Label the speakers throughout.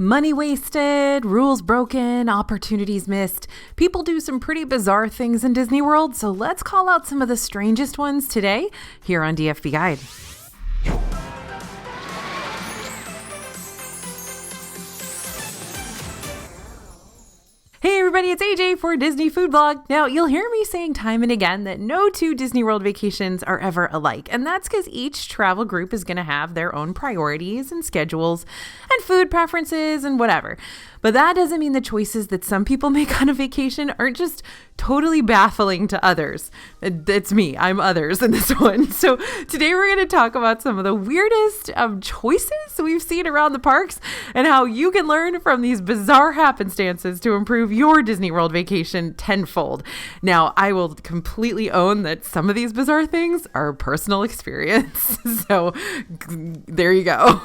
Speaker 1: Money wasted, rules broken, opportunities missed. People do some pretty bizarre things in Disney World, so let's call out some of the strangest ones today here on DFB Guide. Hey everybody, it's AJ for Disney Food Blog. Now, you'll hear me saying time and again that no two Disney World vacations are ever alike, and that's because each travel group is going to have their own priorities and schedules and food preferences and whatever. But that doesn't mean the choices that some people make on a vacation aren't just totally baffling to others. It's me, I'm others in this one. So today we're going to talk about some of the weirdest choices we've seen around the parks and how you can learn from these bizarre happenstances to improve your Disney World vacation tenfold. Now, I will completely own that some of these bizarre things are personal experience. So there you go.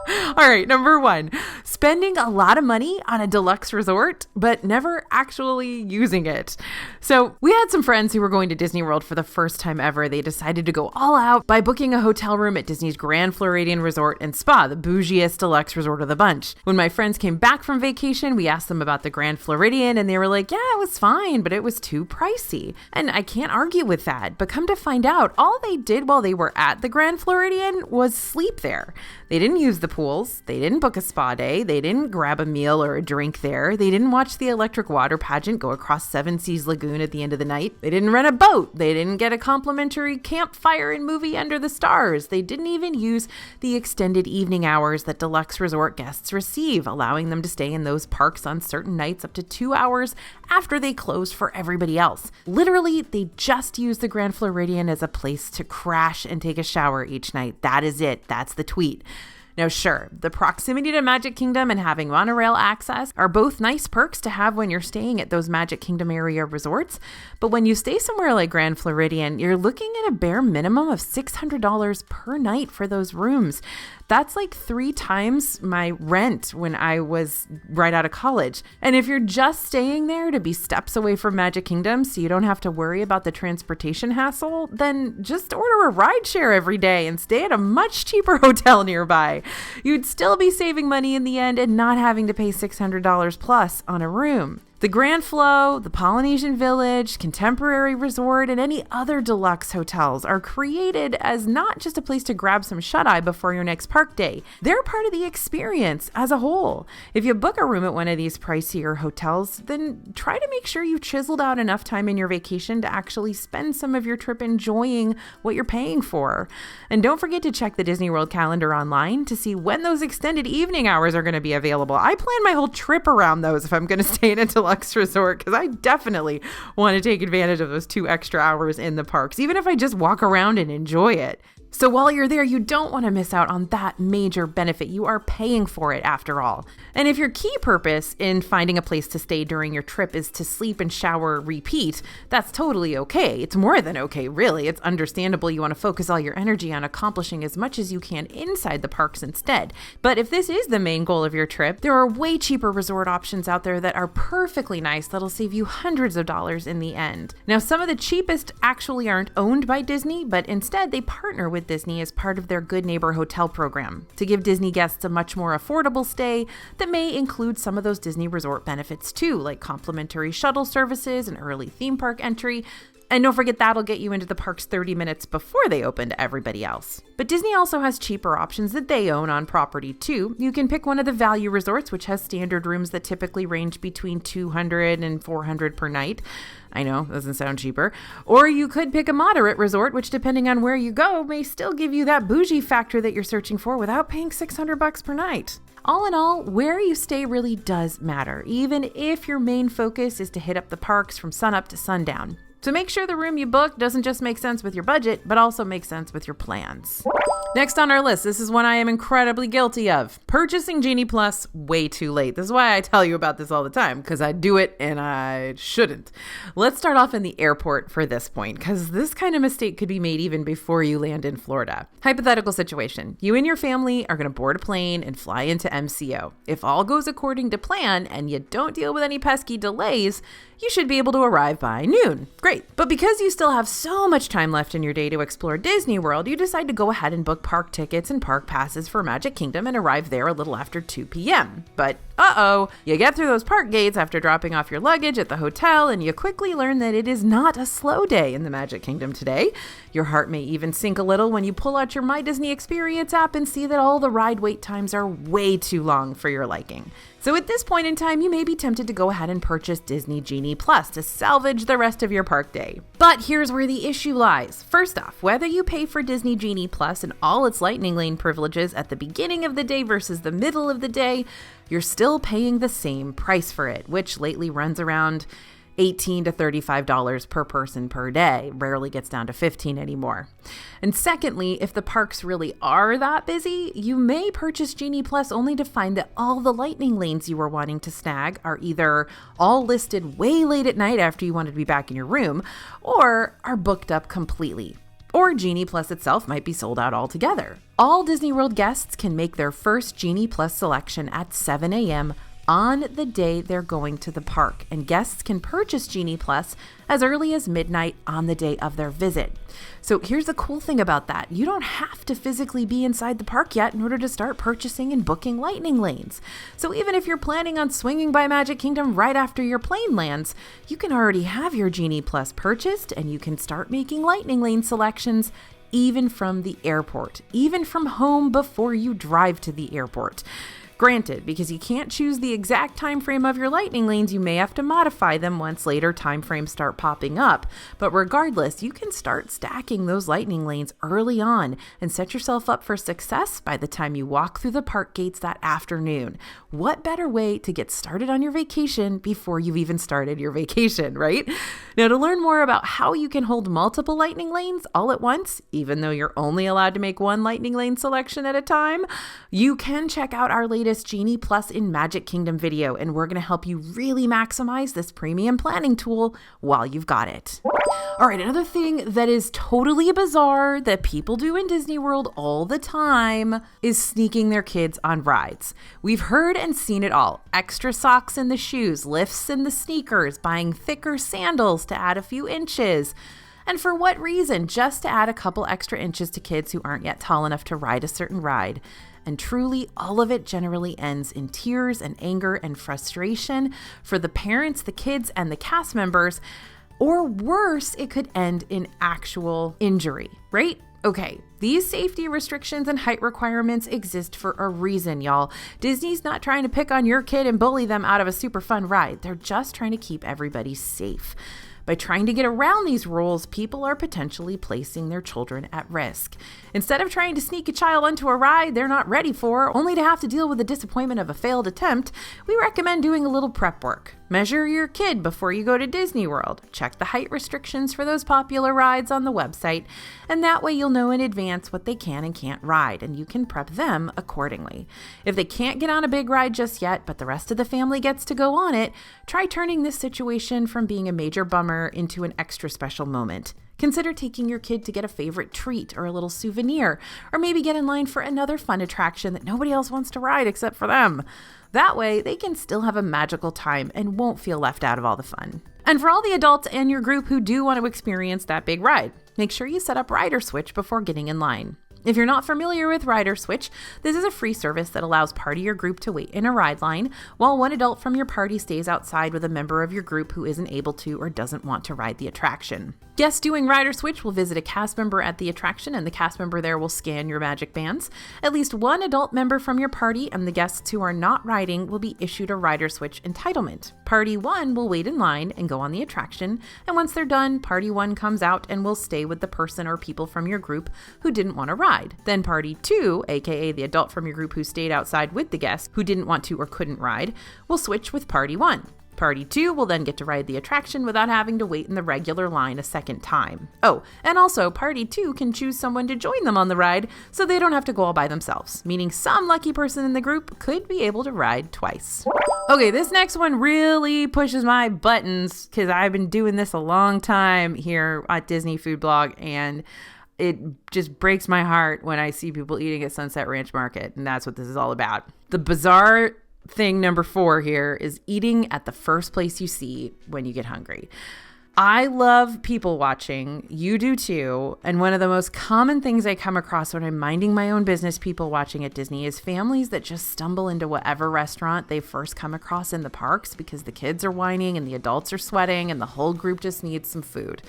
Speaker 1: All right, number one, spending a lot of money on a deluxe resort, but never actually using it. So we had some friends who were going to Disney World for the first time ever. They decided to go all out by booking a hotel room at Disney's Grand Floridian Resort and Spa, the bougiest deluxe resort of the bunch. When my friends came back from vacation, we asked them about the Grand Floridian and they were like, yeah, it was fine, but it was too pricey. And I can't argue with that, but come to find out, all they did while they were at the Grand Floridian was sleep there. They didn't use the pools, they didn't book a spa day, they didn't grab a meal or a drink there, they didn't watch the electric water pageant go across Seven Seas Lagoon at the end of the night, they didn't rent a boat, they didn't get a complimentary campfire and movie under the stars, they didn't even use the extended evening hours that deluxe resort guests receive, allowing them to stay in those parks on certain nights up to 2 hours after they closed for everybody else. Literally, they just use the Grand Floridian as a place to crash and take a shower each night. That is it. That's the tweet. Now, sure, the proximity to Magic Kingdom and having monorail access are both nice perks to have when you're staying at those Magic Kingdom area resorts. But when you stay somewhere like Grand Floridian, you're looking at a bare minimum of $600 per night for those rooms. That's like 3 times my rent when I was right out of college. And if you're just staying there to be steps away from Magic Kingdom so you don't have to worry about the transportation hassle, then just order a rideshare every day and stay at a much cheaper hotel nearby. You'd still be saving money in the end and not having to pay $600 plus on a room. The Grand Flo, the Polynesian Village, Contemporary Resort, and any other deluxe hotels are created as not just a place to grab some shut-eye before your next park day. They're part of the experience as a whole. If you book a room at one of these pricier hotels, then try to make sure you've chiseled out enough time in your vacation to actually spend some of your trip enjoying what you're paying for. And don't forget to check the Disney World calendar online to see when those extended evening hours are going to be available. I plan my whole trip around those if I'm going to stay in a deluxe resort, because I definitely want to take advantage of those 2 extra hours in the parks, even if I just walk around and enjoy it. So while you're there, you don't want to miss out on that major benefit. You are paying for it after all. And if your key purpose in finding a place to stay during your trip is to sleep and shower, repeat, that's totally okay. It's more than okay, really. It's understandable you want to focus all your energy on accomplishing as much as you can inside the parks instead. But if this is the main goal of your trip, there are way cheaper resort options out there that are perfectly nice that'll save you hundreds of dollars in the end. Now, some of the cheapest actually aren't owned by Disney, but instead they partner with Disney as part of their Good Neighbor Hotel program to give Disney guests a much more affordable stay that may include some of those Disney resort benefits too, like complimentary shuttle services and early theme park entry. And don't forget that'll get you into the parks 30 minutes before they open to everybody else. But Disney also has cheaper options that they own on property too. You can pick one of the value resorts, which has standard rooms that typically range between $200 and $400 per night. I know, doesn't sound cheaper. Or you could pick a moderate resort, which depending on where you go, may still give you that bougie factor that you're searching for without paying $600 per night. All in all, where you stay really does matter, even if your main focus is to hit up the parks from sunup to sundown. So make sure the room you book doesn't just make sense with your budget, but also makes sense with your plans. Next on our list, this is one I am incredibly guilty of. Purchasing Genie Plus way too late. This is why I tell you about this all the time, because I do it and I shouldn't. Let's start off in the airport for this point, because this kind of mistake could be made even before you land in Florida. Hypothetical situation. You and your family are going to board a plane and fly into MCO. If all goes according to plan and you don't deal with any pesky delays, you should be able to arrive by noon. great. But because you still have so much time left in your day to explore Disney World, you decide to go ahead and book park tickets and park passes for Magic Kingdom and arrive there a little after 2 p.m. But you get through those park gates after dropping off your luggage at the hotel, and you quickly learn that it is not a slow day in the Magic Kingdom today. Your heart may even sink a little when you pull out your My Disney Experience app and see that all the ride wait times are way too long for your liking. So at this point in time, you may be tempted to go ahead and purchase Disney Genie Plus to salvage the rest of your park day. But here's where the issue lies. First off, whether you pay for Disney Genie Plus and all its Lightning Lane privileges at the beginning of the day versus the middle of the day, you're still paying the same price for it, which lately runs around $18 to $35 per person per day. Rarely gets down to $15 anymore. And secondly, if the parks really are that busy, you may purchase Genie Plus only to find that all the Lightning Lanes you were wanting to snag are either all listed way late at night after you wanted to be back in your room, or are booked up completely. Or Genie Plus itself might be sold out altogether. All Disney World guests can make their first Genie Plus selection at 7 a.m. on the day they're going to the park, and guests can purchase Genie Plus as early as midnight on the day of their visit. So here's the cool thing about that. You don't have to physically be inside the park yet in order to start purchasing and booking Lightning Lanes. So even if you're planning on swinging by Magic Kingdom right after your plane lands, you can already have your Genie Plus purchased, and you can start making Lightning Lane selections even from the airport, even from home before you drive to the airport. Granted, because you can't choose the exact time frame of your Lightning Lanes, you may have to modify them once later time frames start popping up. But regardless, you can start stacking those Lightning Lanes early on and set yourself up for success by the time you walk through the park gates that afternoon. What better way to get started on your vacation before you've even started your vacation, right? Now, to learn more about how you can hold multiple Lightning Lanes all at once, even though you're only allowed to make one Lightning Lane selection at a time, you can check out our latest Genie Plus in Magic Kingdom video, and we're going to help you really maximize this premium planning tool while you've got it. All right, another thing that is totally bizarre that people do in Disney World all the time is sneaking their kids on rides. We've heard and seen it all. Extra socks in the shoes, lifts in the sneakers, buying thicker sandals to add a few inches. And for what reason? Just to add a couple extra inches to kids who aren't yet tall enough to ride a certain ride. And truly, all of it generally ends in tears and anger and frustration for the parents, the kids, and the cast members. Or worse, it could end in actual injury, right? Okay, these safety restrictions and height requirements exist for a reason, y'all. Disney's not trying to pick on your kid and bully them out of a super fun ride. They're just trying to keep everybody safe. By trying to get around these rules, people are potentially placing their children at risk. Instead of trying to sneak a child onto a ride they're not ready for, only to have to deal with the disappointment of a failed attempt, we recommend doing a little prep work. Measure your kid before you go to Disney World. Check the height restrictions for those popular rides on the website, and that way you'll know in advance what they can and can't ride, and you can prep them accordingly. If they can't get on a big ride just yet, but the rest of the family gets to go on it, try turning this situation from being a major bummer into an extra special moment. Consider taking your kid to get a favorite treat or a little souvenir, or maybe get in line for another fun attraction that nobody else wants to ride except for them. That way, they can still have a magical time and won't feel left out of all the fun. And for all the adults in your group who do want to experience that big ride, make sure you set up Rider Switch before getting in line. If you're not familiar with Rider Switch, this is a free service that allows part of your group to wait in a ride line while one adult from your party stays outside with a member of your group who isn't able to or doesn't want to ride the attraction. Guests doing Rider Switch will visit a cast member at the attraction, and the cast member there will scan your magic bands. At least one adult member from your party and the guests who are not riding will be issued a Rider Switch entitlement. Party 1 will wait in line and go on the attraction, and once they're done, Party 1 comes out and will stay with the person or people from your group who didn't want to ride. Then Party 2, aka the adult from your group who stayed outside with the guests who didn't want to or couldn't ride, will switch with Party 1. Party 2 will then get to ride the attraction without having to wait in the regular line a second time. Oh, and also Party 2 can choose someone to join them on the ride so they don't have to go all by themselves, meaning some lucky person in the group could be able to ride twice. Okay, this next one really pushes my buttons because I've been doing this a long time here at Disney Food Blog, and it just breaks my heart when I see people eating at Sunset Ranch Market, and that's what this is all about. The bizarre thing number 4 here is eating at the first place you see when you get hungry. I love people watching. You do too. And one of the most common things I come across when I'm minding my own business people watching at Disney is families that just stumble into whatever restaurant they first come across in the parks because the kids are whining and the adults are sweating and the whole group just needs some food.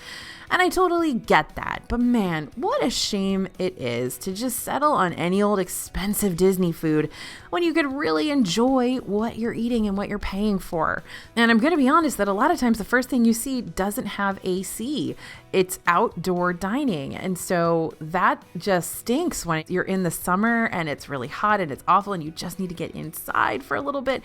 Speaker 1: And I totally get that. But man, what a shame it is to just settle on any old expensive Disney food when you could really enjoy what you're eating and what you're paying for. And I'm going to be honest that a lot of times the first thing you see doesn't have AC. It's outdoor dining. And so that just stinks when you're in the summer and it's really hot and it's awful and you just need to get inside for a little bit.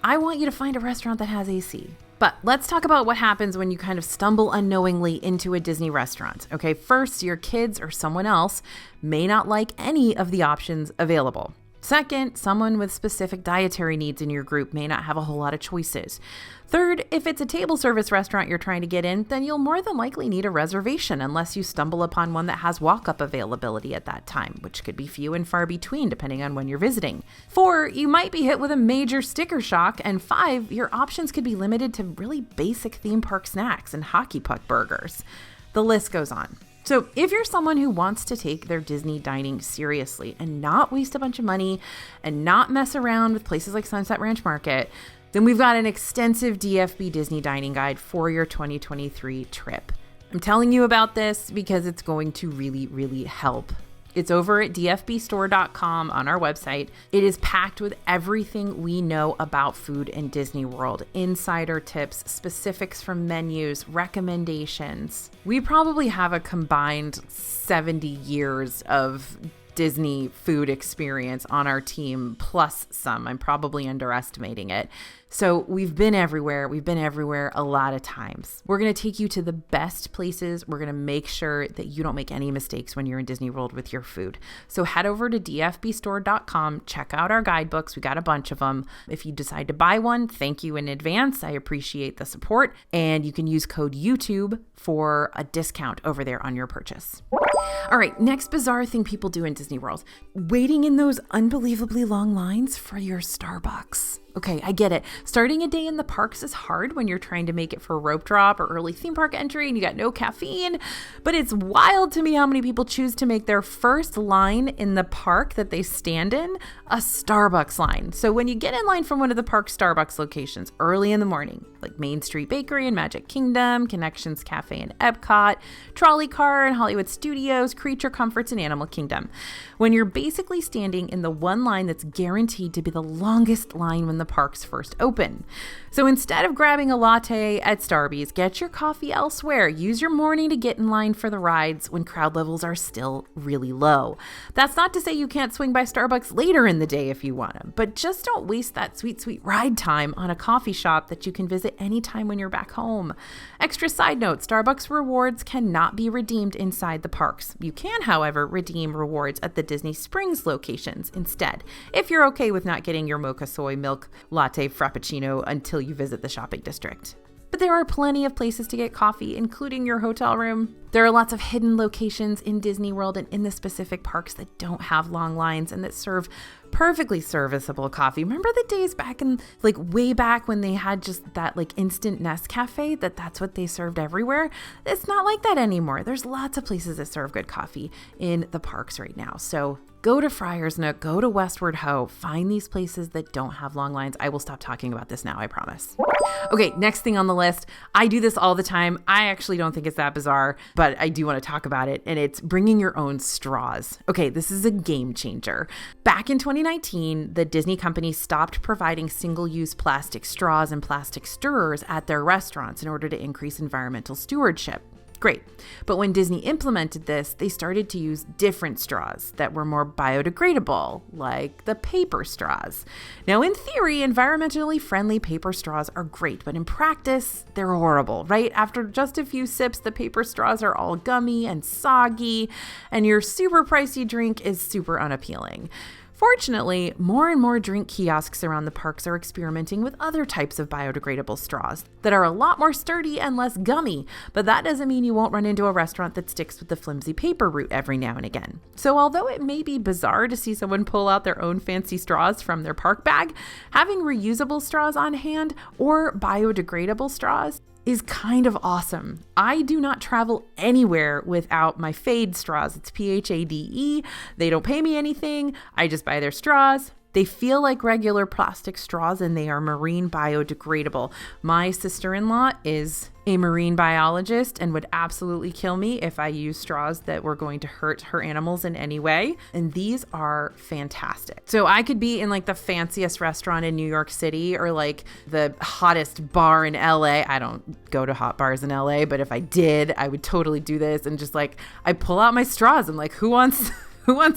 Speaker 1: I want you to find a restaurant that has AC. But let's talk about what happens when you kind of stumble unknowingly into a Disney restaurant. Okay, first, your kids or someone else may not like any of the options available. Second, someone with specific dietary needs in your group may not have a whole lot of choices. Third, if it's a table service restaurant you're trying to get in, then you'll more than likely need a reservation unless you stumble upon one that has walk-up availability at that time, which could be few and far between depending on when you're visiting. 4, you might be hit with a major sticker shock. And 5, your options could be limited to really basic theme park snacks and hockey puck burgers. The list goes on. So if you're someone who wants to take their Disney dining seriously and not waste a bunch of money and not mess around with places like Sunset Ranch Market, then we've got an extensive DFB Disney dining guide for your 2023 trip. I'm telling you about this because it's going to really, really help. It's over at dfbstore.com on our website. It is packed with everything we know about food in Disney World, insider tips, specifics from menus, recommendations. We probably have a combined 70 years of Disney food experience on our team, plus some. I'm probably underestimating it. So we've been everywhere. We've been everywhere a lot of times. We're going to take you to the best places. We're going to make sure that you don't make any mistakes when you're in Disney World with your food. So head over to dfbstore.com, check out our guidebooks. We got a bunch of them. If you decide to buy one, thank you in advance. I appreciate the support. And you can use code YouTube for a discount over there on your purchase. All right, next bizarre thing people do in Disney World. Waiting in those unbelievably long lines for your Starbucks. Okay, I get it. Starting a day in the parks is hard when you're trying to make it for rope drop or early theme park entry and you got no caffeine, but it's wild to me how many people choose to make their first line in the park that they stand in a Starbucks line. So when you get in line from one of the park Starbucks locations early in the morning, like Main Street Bakery and Magic Kingdom, Connections Cafe and Epcot, Trolley Car and Hollywood Studios, Creature Comforts and Animal Kingdom, when you're basically standing in the one line that's guaranteed to be the longest line when the parks first open. So instead of grabbing a latte at Starbucks, get your coffee elsewhere. Use your morning to get in line for the rides when crowd levels are still really low. That's not to say you can't swing by Starbucks later in the day if you want to, but just don't waste that sweet, sweet ride time on a coffee shop that you can visit anytime when you're back home. Extra side note, Starbucks rewards cannot be redeemed inside the parks. You can, however, redeem rewards at the Disney Springs locations instead, if you're okay with not getting your mocha soy milk latte frappuccino until you visit the shopping district. But there are plenty of places to get coffee, including your hotel room. There are lots of hidden locations in Disney World and in the specific parks that don't have long lines and that serve perfectly serviceable coffee. Remember the days back in, like, way back when they had just that, like, instant Nescafe, that's what they served everywhere? It's not like that anymore. There's lots of places that serve good coffee in the parks right now. So go to Friar's Nook, go to Westward Ho, find these places that don't have long lines. I will stop talking about this now, I promise. Okay, next thing on the list. I do this all the time. I actually don't think it's that bizarre, but I do want to talk about it, and it's bringing your own straws. Okay, this is a game changer. Back in 2019, the Disney company stopped providing single-use plastic straws and plastic stirrers at their restaurants in order to increase environmental stewardship. Great. But when Disney implemented this, they started to use different straws that were more biodegradable, like the paper straws. Now, in theory, environmentally friendly paper straws are great, but in practice, they're horrible, right? After just a few sips, the paper straws are all gummy and soggy, and your super pricey drink is super unappealing. Fortunately, more and more drink kiosks around the parks are experimenting with other types of biodegradable straws that are a lot more sturdy and less gummy, but that doesn't mean you won't run into a restaurant that sticks with the flimsy paper route every now and again. So although it may be bizarre to see someone pull out their own fancy straws from their park bag, having reusable straws on hand or biodegradable straws is kind of awesome. I do not travel anywhere without my Fade straws. It's PHADE. They don't pay me anything. I just buy their straws. They feel like regular plastic straws and they are marine biodegradable. My sister-in-law is a marine biologist and would absolutely kill me if I use straws that were going to hurt her animals in any way. And these are fantastic. So I could be in like the fanciest restaurant in New York City or like the hottest bar in LA. I don't go to hot bars in LA, but if I did, I would totally do this. And just like, I pull out my straws. I'm like, who wants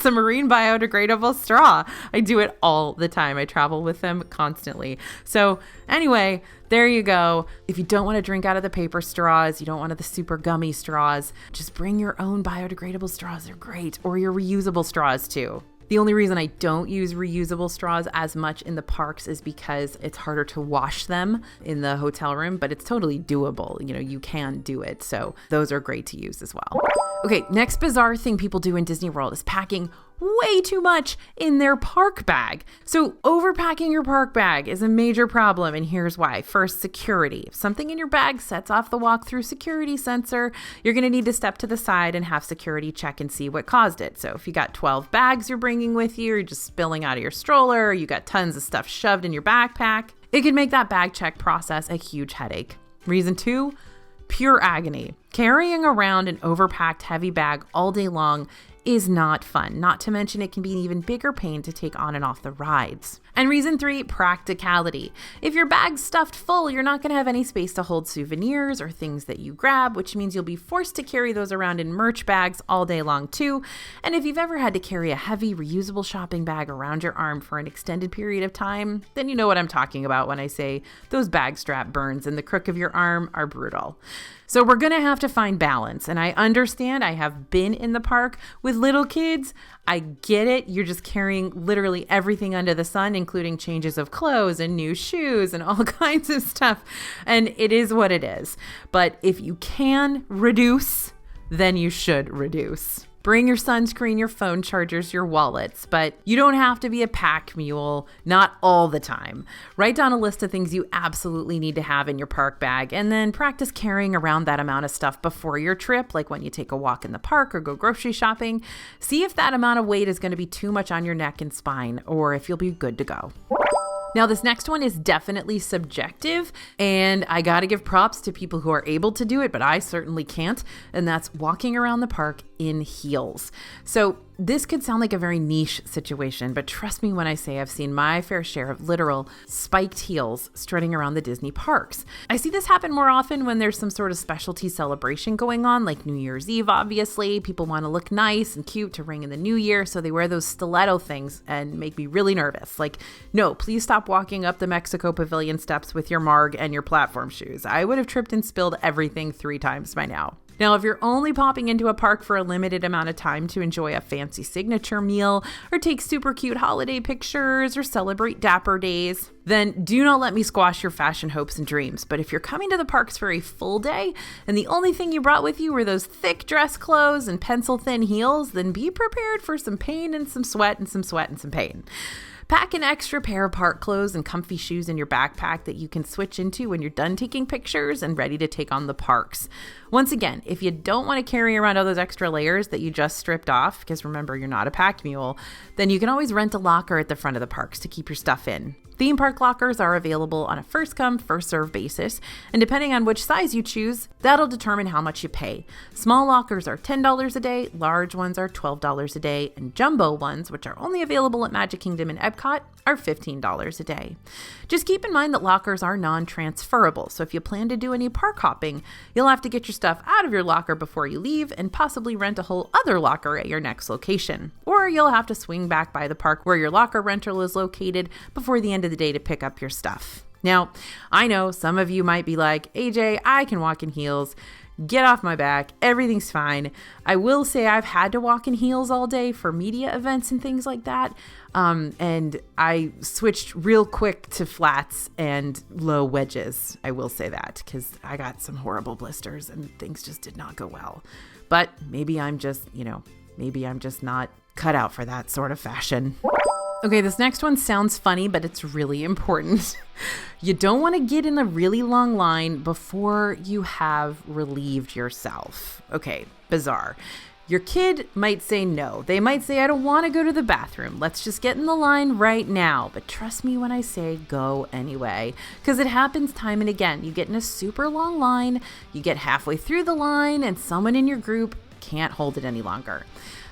Speaker 1: a marine biodegradable straw? I do it all the time. I travel with them constantly. So anyway, there you go. If you don't want to drink out of the paper straws, you don't want the super gummy straws, just bring your own biodegradable straws. They're great. Or your reusable straws too. The only reason I don't use reusable straws as much in the parks is because it's harder to wash them in the hotel room, but it's totally doable. You know, you can do it. So those are great to use as well. Okay, next bizarre thing people do in Disney World is packing way too much in their park bag. So overpacking your park bag is a major problem, and here's why. First, security. If something in your bag sets off the walk-through security sensor, you're going to need to step to the side and have security check and see what caused it. So if you got 12 bags you're bringing with you, you're just spilling out of your stroller, you got tons of stuff shoved in your backpack, it could make that bag check process a huge headache. Reason 2, pure agony. Carrying around an overpacked heavy bag all day long is not fun. Not to mention it can be an even bigger pain to take on and off the rides. And reason 3, practicality. If your bag's stuffed full, you're not going to have any space to hold souvenirs or things that you grab, which means you'll be forced to carry those around in merch bags all day long too. And if you've ever had to carry a heavy reusable shopping bag around your arm for an extended period of time, then you know what I'm talking about when I say those bag strap burns in the crook of your arm are brutal. So we're going to have to find balance. And I understand, I have been in the park with little kids. I get it. You're just carrying literally everything under the sun, including changes of clothes and new shoes and all kinds of stuff. And it is what it is. But if you can reduce, then you should reduce. Bring your sunscreen, your phone chargers, your wallets, but you don't have to be a pack mule, not all the time. Write down a list of things you absolutely need to have in your park bag, and then practice carrying around that amount of stuff before your trip, like when you take a walk in the park or go grocery shopping. See if that amount of weight is going to be too much on your neck and spine, or if you'll be good to go. Now, this next one is definitely subjective, and I got to give props to people who are able to do it, but I certainly can't, and that's walking around the park in heels. So this could sound like a very niche situation, but trust me when I say I've seen my fair share of literal spiked heels strutting around the Disney parks. I see this happen more often when there's some sort of specialty celebration going on, like New Year's Eve, obviously. People want to look nice and cute to ring in the new year, so they wear those stiletto things and make me really nervous. Like, no, please stop walking up the Mexico Pavilion steps with your marg and your platform shoes. I would have tripped and spilled everything 3 times by now. Now, if you're only popping into a park for a limited amount of time to enjoy a fancy signature meal or take super cute holiday pictures or celebrate dapper days, then do not let me squash your fashion hopes and dreams. But if you're coming to the parks for a full day and the only thing you brought with you were those thick dress clothes and pencil thin heels, then be prepared for some pain and some sweat and some sweat and some pain. Pack an extra pair of park clothes and comfy shoes in your backpack that you can switch into when you're done taking pictures and ready to take on the parks. Once again, if you don't want to carry around all those extra layers that you just stripped off, because remember, you're not a pack mule, then you can always rent a locker at the front of the parks to keep your stuff in. Theme park lockers are available on a first-come, first-served basis, and depending on which size you choose, that'll determine how much you pay. Small lockers are $10 a day, large ones are $12 a day, and jumbo ones, which are only available at Magic Kingdom and Epcot, are $15 a day. Just keep in mind that lockers are non-transferable, so if you plan to do any park hopping, you'll have to get your stuff out of your locker before you leave and possibly rent a whole other locker at your next location. Or you'll have to swing back by the park where your locker rental is located before the end of the day to pick up your stuff. Now, I know some of you might be like, AJ, I can walk in heels. Get off my back. Everything's fine. I will say I've had to walk in heels all day for media events and things like that. And I switched real quick to flats and low wedges. I will say that because I got some horrible blisters and things just did not go well. But maybe I'm just not cut out for that sort of fashion. Okay, this next one sounds funny, but it's really important. You don't want to get in a really long line before you have relieved yourself. Okay, bizarre. Your kid might say no. They might say, I don't want to go to the bathroom. Let's just get in the line right now. But trust me when I say go anyway, because it happens time and again. You get in a super long line, you get halfway through the line, and someone in your group can't hold it any longer.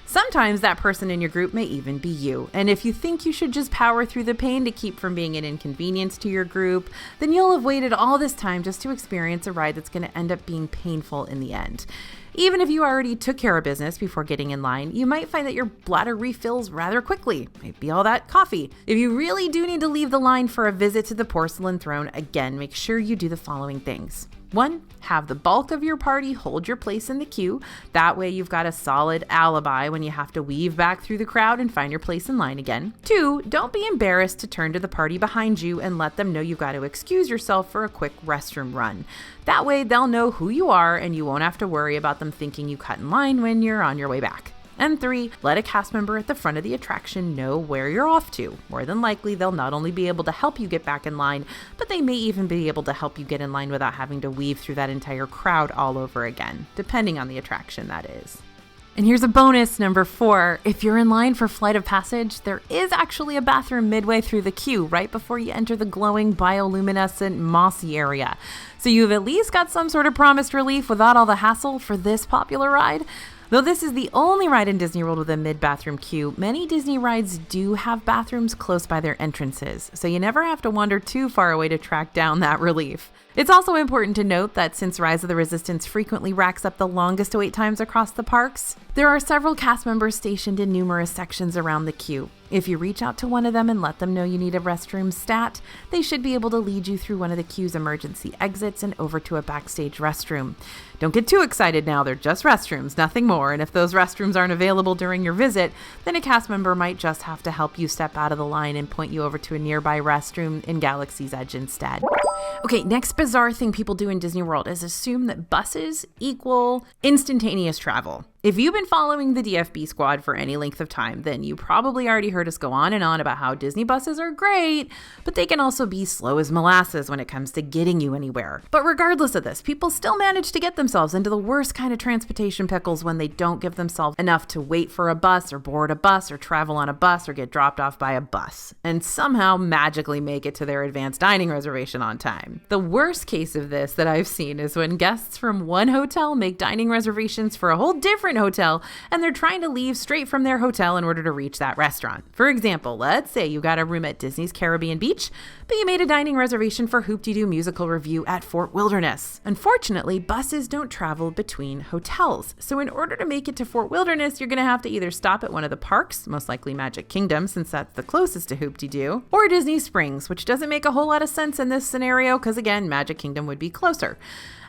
Speaker 1: Sometimes that person in your group may even be you. And if you think you should just power through the pain to keep from being an inconvenience to your group, then you'll have waited all this time just to experience a ride that's going to end up being painful in the end. Even if you already took care of business before getting in line, you might find that your bladder refills rather quickly. Might be all that coffee. If you really do need to leave the line for a visit to the porcelain throne, again, make sure you do the following things. 1, have the bulk of your party hold your place in the queue. That way you've got a solid alibi when you have to weave back through the crowd and find your place in line again. 2, don't be embarrassed to turn to the party behind you and let them know you've got to excuse yourself for a quick restroom run. That way they'll know who you are and you won't have to worry about them thinking you cut in line when you're on your way back. And 3, let a cast member at the front of the attraction know where you're off to. More than likely, they'll not only be able to help you get back in line, but they may even be able to help you get in line without having to weave through that entire crowd all over again, depending on the attraction, that is. And here's a bonus, number 4. If you're in line for Flight of Passage, there is actually a bathroom midway through the queue, right before you enter the glowing, bioluminescent, mossy area. So you've at least got some sort of promised relief without all the hassle for this popular ride. Though this is the only ride in Disney World with a mid-bathroom queue, many Disney rides do have bathrooms close by their entrances, so you never have to wander too far away to track down that relief. It's also important to note that since Rise of the Resistance frequently racks up the longest wait times across the parks, there are several cast members stationed in numerous sections around the queue. If you reach out to one of them and let them know you need a restroom stat, they should be able to lead you through one of the queue's emergency exits and over to a backstage restroom. Don't get too excited now, they're just restrooms, nothing more, and if those restrooms aren't available during your visit, then a cast member might just have to help you step out of the line and point you over to a nearby restroom in Galaxy's Edge instead. Okay, next bizarre thing people do in Disney World is assume that buses equal instantaneous travel. If you've been following the DFB squad for any length of time, then you probably already heard us go on and on about how Disney buses are great, but they can also be slow as molasses when it comes to getting you anywhere. But regardless of this, people still manage to get themselves into the worst kind of transportation pickles when they don't give themselves enough to wait for a bus or board a bus or travel on a bus or get dropped off by a bus and somehow magically make it to their advanced dining reservation on time. The worst case of this that I've seen is when guests from one hotel make dining reservations for a whole different hotel and they're trying to leave straight from their hotel in order to reach that restaurant. For example, let's say you got a room at Disney's Caribbean Beach, but you made a dining reservation for Hoop-Dee-Doo Musical Review at Fort Wilderness. Unfortunately, buses don't travel between hotels. So in order to make it to Fort Wilderness, you're going to have to either stop at one of the parks, most likely Magic Kingdom since that's the closest to Hoop-Dee-Doo, or Disney Springs, which doesn't make a whole lot of sense in this scenario because again, Magic Kingdom would be closer.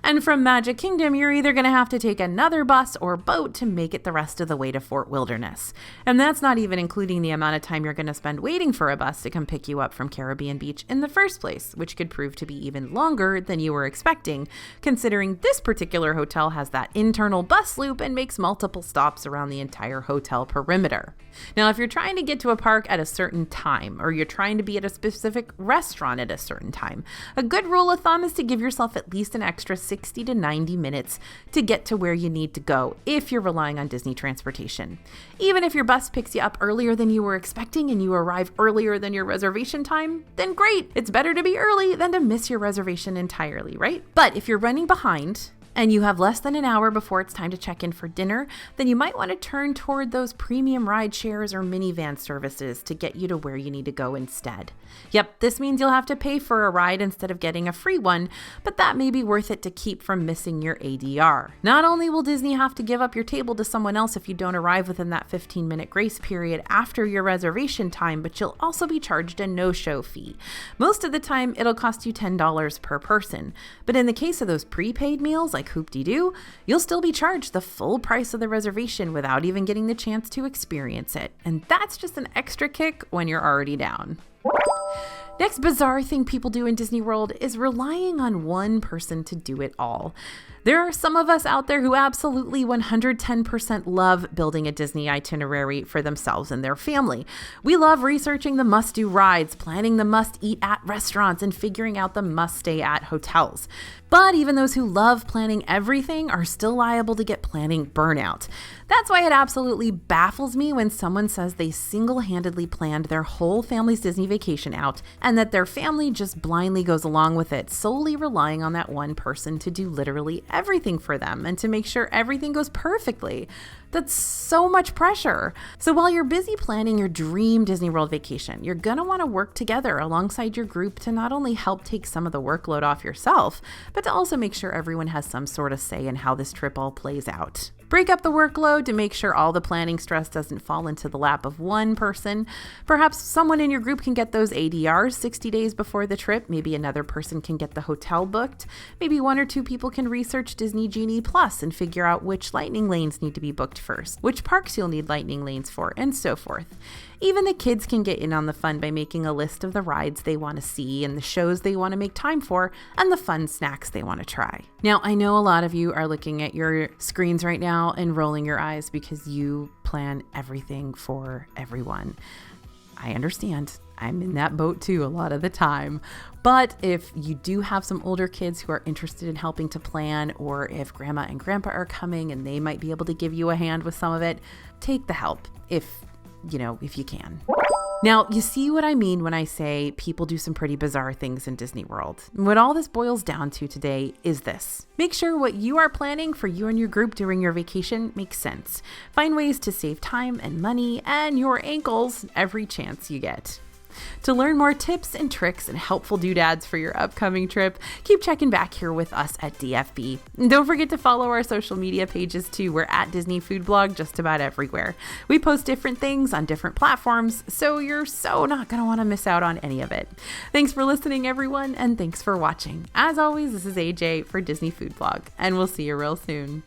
Speaker 1: And from Magic Kingdom, you're either going to have to take another bus or boat to make it the rest of the way to Fort Wilderness. And that's not even including the amount of time you're going to spend waiting for a bus to come pick you up from Caribbean Beach in the first place, which could prove to be even longer than you were expecting, considering this particular hotel has that internal bus loop and makes multiple stops around the entire hotel perimeter. Now, if you're trying to get to a park at a certain time, or you're trying to be at a specific restaurant at a certain time, a good rule of thumb is to give yourself at least an extra 60 to 90 minutes to get to where you need to go if you're relying on Disney transportation. Even if your bus picks you up earlier than you were expecting and you arrive earlier than your reservation time, then great. It's better to be early than to miss your reservation entirely, right? But if you're running behind, and you have less than an hour before it's time to check in for dinner, then you might want to turn toward those premium ride shares or minivan services to get you to where you need to go instead. Yep, this means you'll have to pay for a ride instead of getting a free one, but that may be worth it to keep from missing your ADR. Not only will Disney have to give up your table to someone else if you don't arrive within that 15-minute grace period after your reservation time, but you'll also be charged a no-show fee. Most of the time, it'll cost you $10 per person, but in the case of those prepaid meals like Hoop-Dee-Doo, you'll still be charged the full price of the reservation without even getting the chance to experience it. And that's just an extra kick when you're already down. Next bizarre thing people do in Disney World is relying on one person to do it all. There are some of us out there who absolutely 110% love building a Disney itinerary for themselves and their family. We love researching the must-do rides, planning the must-eat-at restaurants, and figuring out the must-stay-at hotels. But even those who love planning everything are still liable to get planning burnout. That's why it absolutely baffles me when someone says they single-handedly planned their whole family's Disney vacation out and that their family just blindly goes along with it, solely relying on that one person to do literally everything for them and to make sure everything goes perfectly. That's so much pressure. So while you're busy planning your dream Disney World vacation, you're going to want to work together alongside your group to not only help take some of the workload off yourself, but to also make sure everyone has some sort of say in how this trip all plays out. Break up the workload to make sure all the planning stress doesn't fall into the lap of one person. Perhaps someone in your group can get those ADRs 60 days before the trip. Maybe another person can get the hotel booked. Maybe one or two people can research Disney Genie Plus and figure out which lightning lanes need to be booked first, which parks you'll need lightning lanes for, and so forth. Even the kids can get in on the fun by making a list of the rides they want to see and the shows they want to make time for and the fun snacks they want to try. Now, I know a lot of you are looking at your screens right now and rolling your eyes because you plan everything for everyone. I understand. I'm in that boat too a lot of the time. But if you do have some older kids who are interested in helping to plan, or if grandma and grandpa are coming and they might be able to give you a hand with some of it, take the help if you can. Now, you see what I mean when I say people do some pretty bizarre things in Disney World. What all this boils down to today is this. Make sure what you are planning for you and your group during your vacation makes sense. Find ways to save time and money and your ankles every chance you get. To learn more tips and tricks and helpful doodads for your upcoming trip, keep checking back here with us at DFB. And don't forget to follow our social media pages too. We're at Disney Food Blog just about everywhere. We post different things on different platforms, so you're so not going to want to miss out on any of it. Thanks for listening, everyone, and thanks for watching. As always, this is AJ for Disney Food Blog, and we'll see you real soon.